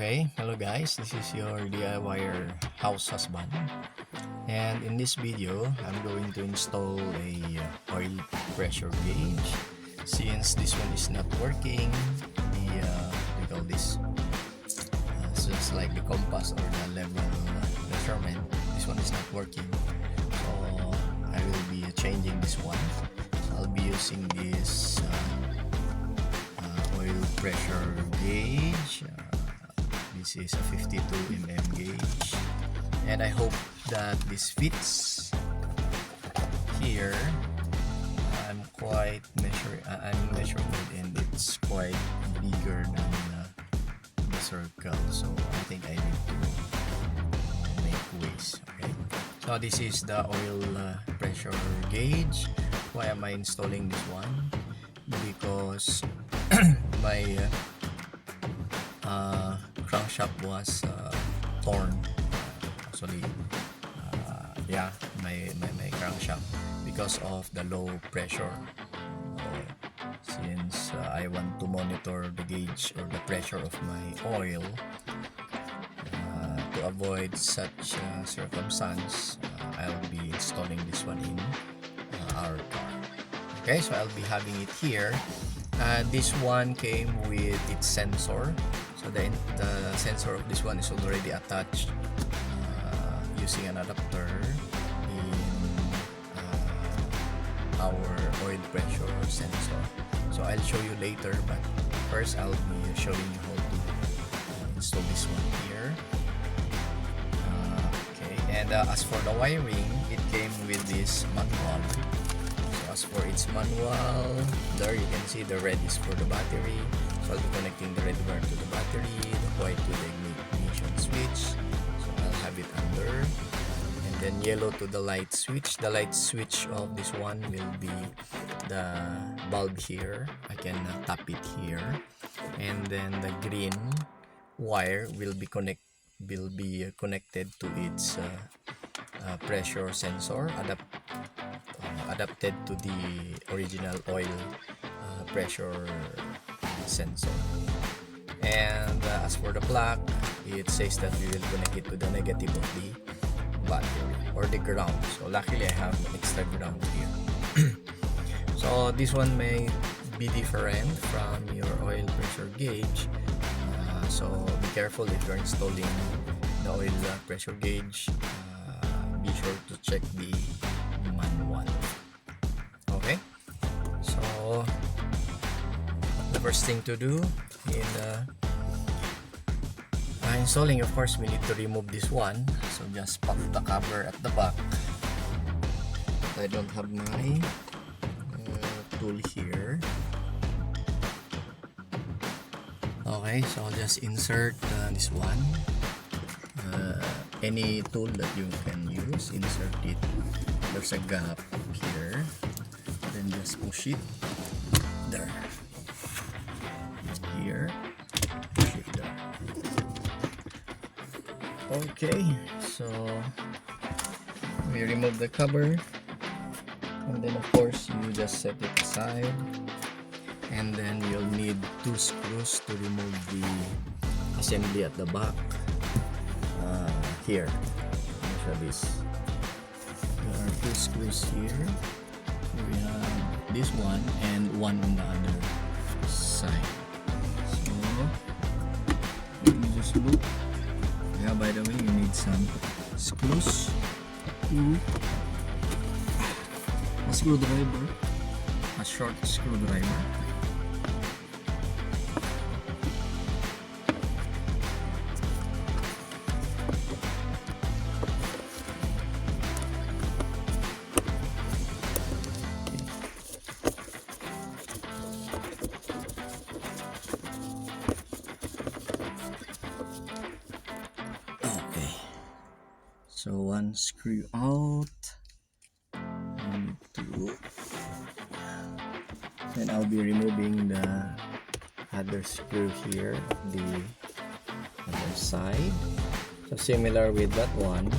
Okay, hello guys, this is your DIYer house husband, and in this video I'm going to install a oil pressure gauge. Since this one is not working, the we call this just like the compass or the level measurement, this one is not working, so I will be changing this one. So I'll be using this oil pressure gauge. This is a 52 gauge, and I hope that this fits here. I'm measuring it, and it's quite bigger than the circle, so I think I need to make ways. Okay, so this is the oil pressure gauge. Why am I installing this one? Because my crankshaft was torn. Actually, my crankshaft, because of the low pressure. Since I want to monitor the gauge or the pressure of my oil, to avoid such circumstance, I'll be installing this one in our car. Okay, so I'll be having it here. This one came with its sensor. So the sensor of this one is already attached using an adapter in our oil pressure sensor. So I'll show you later, but first I'll be showing you how to install this one here. Okay, and as for the wiring, it came with this manual. So as for its manual, there you can see the red is for the battery. So I'll be connecting the red wire to the battery, the white to the ignition switch. So I'll have it under, and then yellow to the light switch. The light switch of this one will be the bulb here. I can tap it here, and then the green wire will be connected to its pressure sensor, adapted to the original oil pressure sensor. And as for the black, it says that we will connect it to the negative of the battery or the ground. So luckily I have an extra ground here. So this one may be different from your oil pressure gauge, so be careful if you're installing the oil pressure gauge. Be sure to check the manual. Okay, so the first thing to do in installing, of course, we need to remove this one. So just pop the cover at the back. I don't have my tool here. Okay, so I'll just insert this one. Any tool that you can use, insert it. There's a gap here, then just push it there. Here, push it there. Okay, so we remove the cover, and then of course you just set it aside, and then you'll need 2 screws to remove the assembly at the back. Here, let me show this. There are 2 screws here. We have this one and one on the other side. So let me just look. Yeah, by the way, you need some screws, a screwdriver, a short screwdriver. So one screw out, and 2. Then I'll be removing the other screw here, the other side. So similar with that one.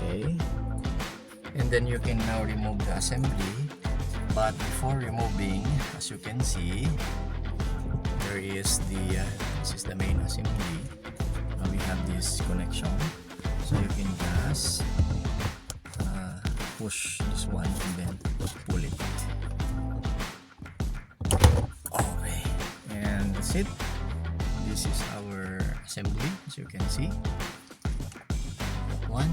Okay. And then you can now remove the assembly. But before removing, as you can see, there is the This is the main assembly. We have this connection, so you can just push this one and then pull it. Okay, and that's it. This is our assembly, as you can see. One.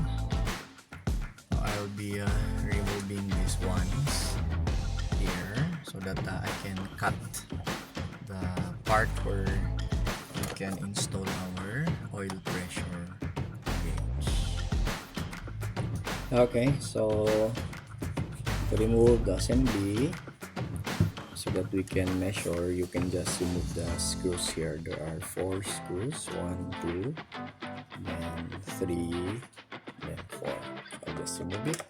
I'll be removing these ones here so that I can cut the part where we can install our oil pressure gauge. Okay, so to remove the assembly so that we can measure, you can just remove the screws here. There are 4 screws, 1, 2, then 3, then 4. I'll just remove it.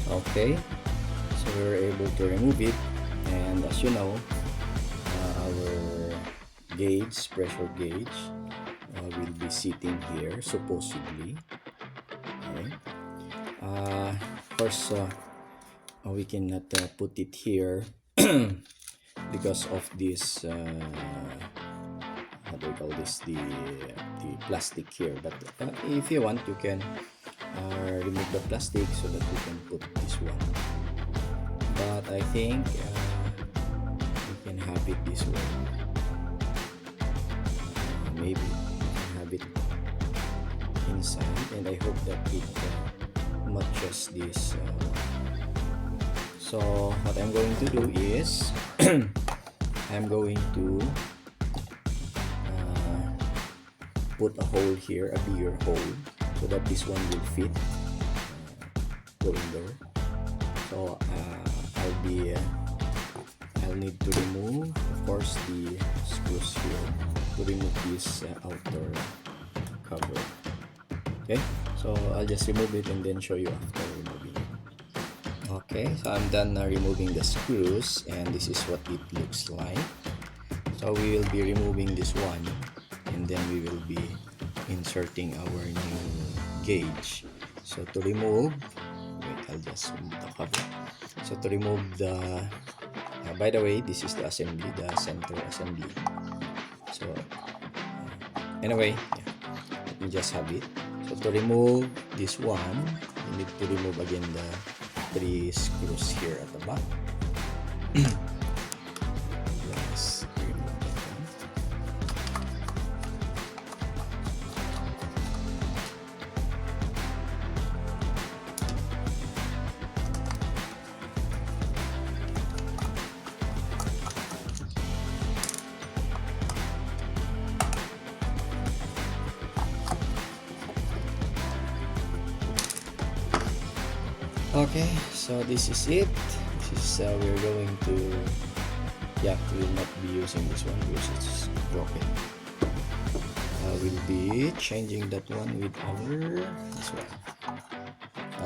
Okay, so we were able to remove it, and as you know, our gauge, pressure gauge, will be sitting here supposedly. Okay. First, we cannot put it here because of this. How do we call this? The plastic here. But if you want, you can remove the plastic so that we can put this one. But I think we can have it this way. Maybe we can have it inside, and I hope that it matches this. So what I'm going to do is I'm going to put a hole here, a bigger hole, so that this one will fit going there. So I'll need to remove, of course, the screws here to remove this outer cover. Okay, so I'll just remove it and then show you after removing it. Okay, so I'm done removing the screws, and this is what it looks like. So we will be removing this one, and then we will be inserting our new gauge. So to remove, wait, I'll just remove the cover. So to remove the by the way, this is the assembly, the center assembly. So anyway, yeah, let me just have it. So to remove this one, you need to remove again the 3 screws here at the back. Let's remove that one. Okay, so this is it. This is we're going to, yeah, we will not be using this one because it's broken. We'll be changing that one with this one,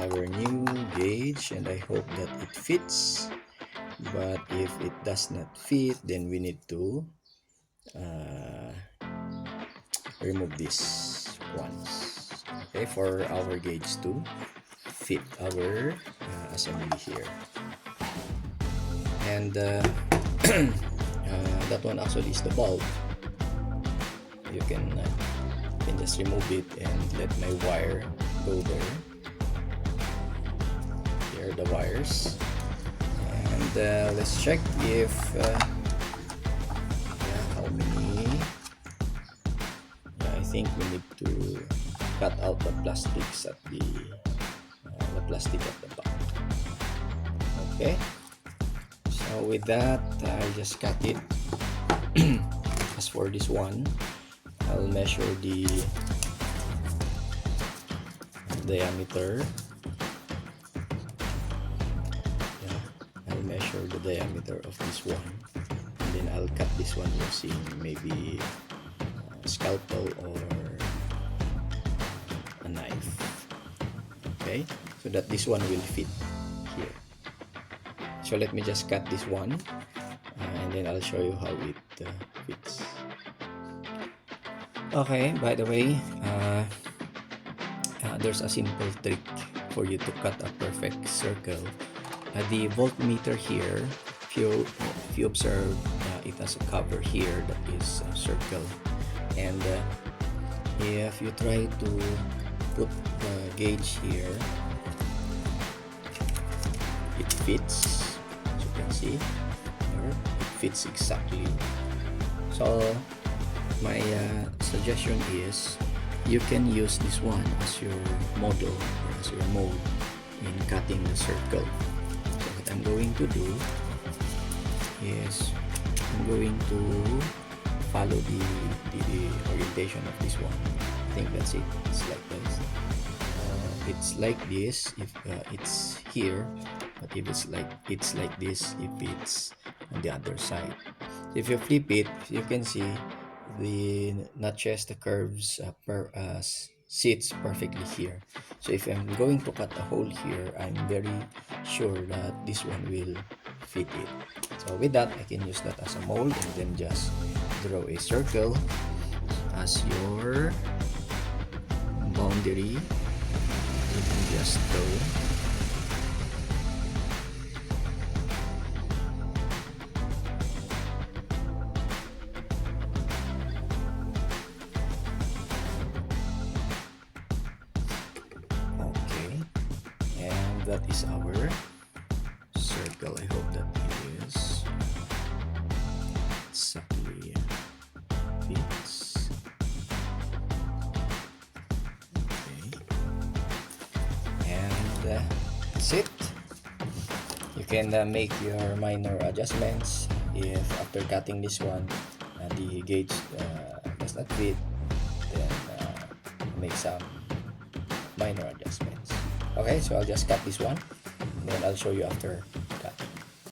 our new gauge, and I hope that it fits. But if it does not fit, then we need to remove these ones, okay, for our gauge to fit our assembly here. And that one actually is the bulb. You can just remove it and let my wire go there. Here are the wires, and let's check if how many. I think we need to cut out the plastics at the plastic at the back. Okay, so with that, I just cut it. As for this one, I'll measure the diameter. I'll measure the diameter of this one, and then I'll cut this one using maybe a scalpel or a knife. Okay, so that this one will fit here. So let me just cut this one, and then I'll show you how it fits. Okay, by the way, there's a simple trick for you to cut a perfect circle. The voltmeter here, if you observe, it has a cover here that is a circle, and if you try to put the gauge here, it fits, as you can see here, it fits exactly. So my suggestion is you can use this one as your model or as your mold in cutting the circle. So what I'm going to do is I'm going to follow the orientation of this one. I think that's it. It's like this. It's like this if it's here, but if it's like this if it's on the other side. If you flip it, you can see the notches, the curves sits perfectly here. So if I'm going to cut a hole here, I'm very sure that this one will fit it. So with that, I can use that as a mold, and then just draw a circle as your boundary. You can just draw. That is our circle. I hope that it is exactly fits. Okay, and that's it. You can make your minor adjustments if after cutting this one the gauge does not fit, then make some minor adjustments. Okay, so I'll just cut this one, and then I'll show you after